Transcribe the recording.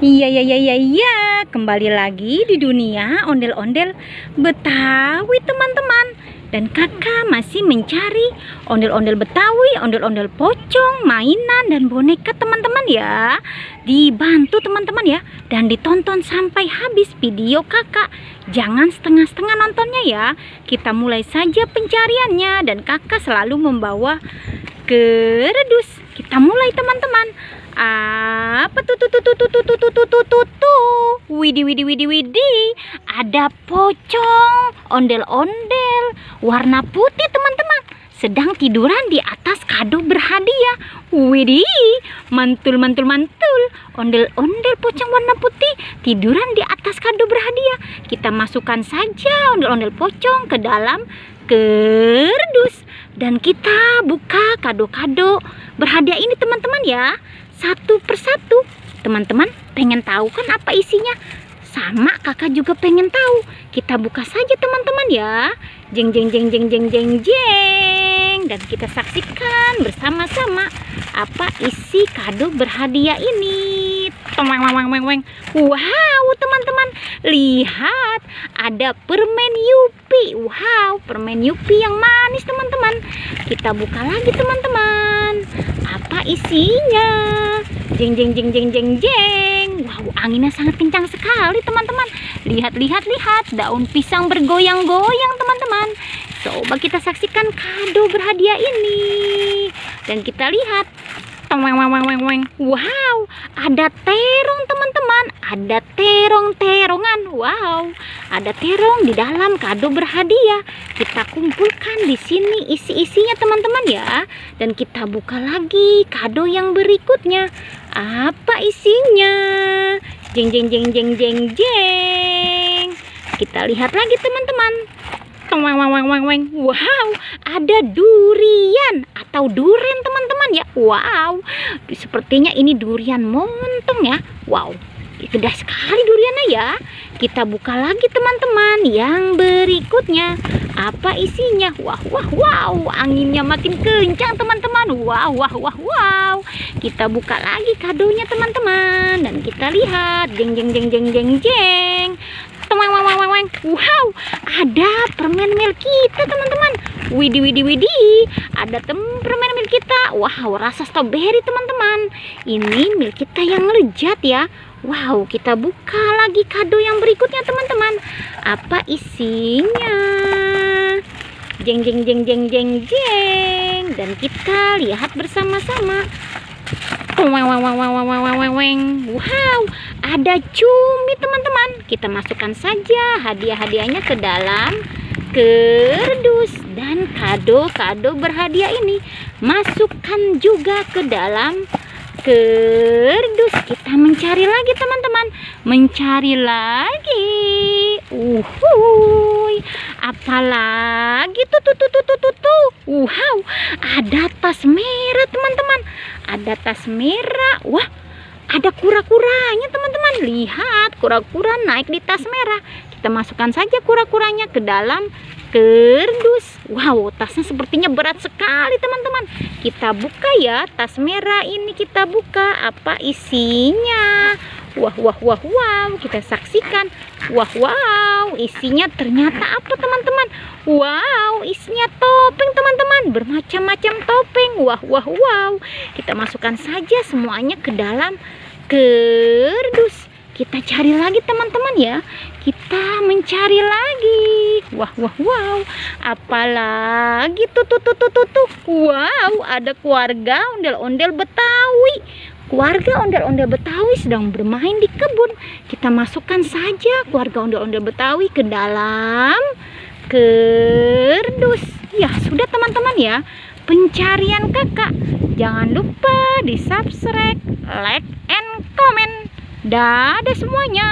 Iya, iya, iya, iya, iya. Kembali lagi di dunia ondel-ondel Betawi, teman-teman. Dan kakak masih mencari ondel-ondel Betawi, ondel-ondel pocong, mainan, dan boneka, teman-teman ya. Dibantu, teman-teman ya. Dan ditonton sampai habis video kakak. Jangan setengah-setengah nontonnya ya. Kita mulai saja pencariannya. Dan kakak selalu membawa kerdus. Kita mulai, teman-teman. Apa tuh widih widih widih widih, ada pocong ondel-ondel warna putih, teman-teman, sedang tiduran di atas kado berhadiah. Widih, mantul mantul mantul, ondel-ondel pocong warna putih tiduran di atas kado berhadiah. Kita masukkan saja ondel-ondel pocong ke dalam kerdus dan kita buka kado-kado berhadiah ini, teman-teman ya, satu persatu. Teman-teman pengen tahu kan apa isinya? Sama kakak juga pengen tahu. Kita buka saja, teman-teman ya. Jeng jeng jeng jeng jeng jeng jeng. Dan kita saksikan bersama-sama apa isi kado berhadiah ini. Wow, teman-teman, lihat ada permen Yupi. Wow, permen Yupi yang manis, teman-teman. Kita buka lagi, teman-teman. Apa isinya? Jeng jeng jeng jeng jeng jeng. Wow, anginnya sangat kencang sekali, teman-teman. Lihat, lihat, lihat, daun pisang bergoyang-goyang, teman-teman. Coba kita saksikan kado berhadiah ini. Dan kita lihat. Wow, ada terong, teman-teman. Ada terong-terongan. Wow, ada terong di dalam kado berhadiah. Kita kumpulkan di sini isi-isinya, teman-teman ya. Dan kita buka lagi kado yang berikutnya. Apa isinya? Jeng jeng jeng jeng jeng jeng. Kita lihat lagi, teman-teman. Wow, ada durian atau duren, teman-teman ya. Wow, sepertinya ini durian montong ya. Wow, gede sekali duriannya ya. Kita buka lagi, teman-teman, yang berikutnya. Apa isinya? Wah, wah, wow, anginnya makin kencang, teman-teman. Wow, wah, wah, wow. Kita buka lagi kadonya, teman-teman, dan kita lihat. Jeng jeng jeng jeng jeng jeng. Wow, ada permen milk kita, teman-teman. Widih widih widih, ada permen milk kita. Wow, rasa stroberi, teman-teman. Ini milk kita yang lezat ya. Wow, kita buka lagi kado yang berikutnya, teman-teman. Apa isinya? Jeng jeng jeng jeng jeng jeng. Dan kita lihat bersama-sama. Wow, ada cumi, teman-teman. Kita masukkan saja hadiah-hadiahnya ke dalam kerdus. Dan kado-kado berhadiah ini masukkan juga ke dalam kerdus. Kita mencari lagi, teman-teman. Mencari lagi. Apalagi tuh. Wow, ada tas merah, teman-teman. Ada tas merah. Wah, ada kura-kuranya, teman-teman. Lihat, kura-kura naik di tas merah. Kita masukkan saja kura-kuranya ke dalam kerdus. Wow, tasnya sepertinya berat sekali, teman-teman. Kita buka ya, tas merah ini kita buka. Apa isinya? Wah, wah, wah, wow. Kita saksikan. Wah, wow, isinya ternyata apa, teman-teman? Wow, isinya topeng, teman-teman. Bermacam-macam topeng. Wah, wah, wow. Kita masukkan saja semuanya ke dalam kerdus. Kita cari lagi, teman-teman ya. Kita mencari lagi. Wah, wah, wow. Apalagi tuh. Wow, ada keluarga ondel-ondel Betawi. Keluarga ondel-ondel Betawi sedang bermain di kebun. Kita masukkan saja keluarga ondel-ondel Betawi ke dalam kerdus. Ya, sudah, teman-teman ya. Pencarian kakak. Jangan lupa di subscribe, like, and comment. Dadah semuanya.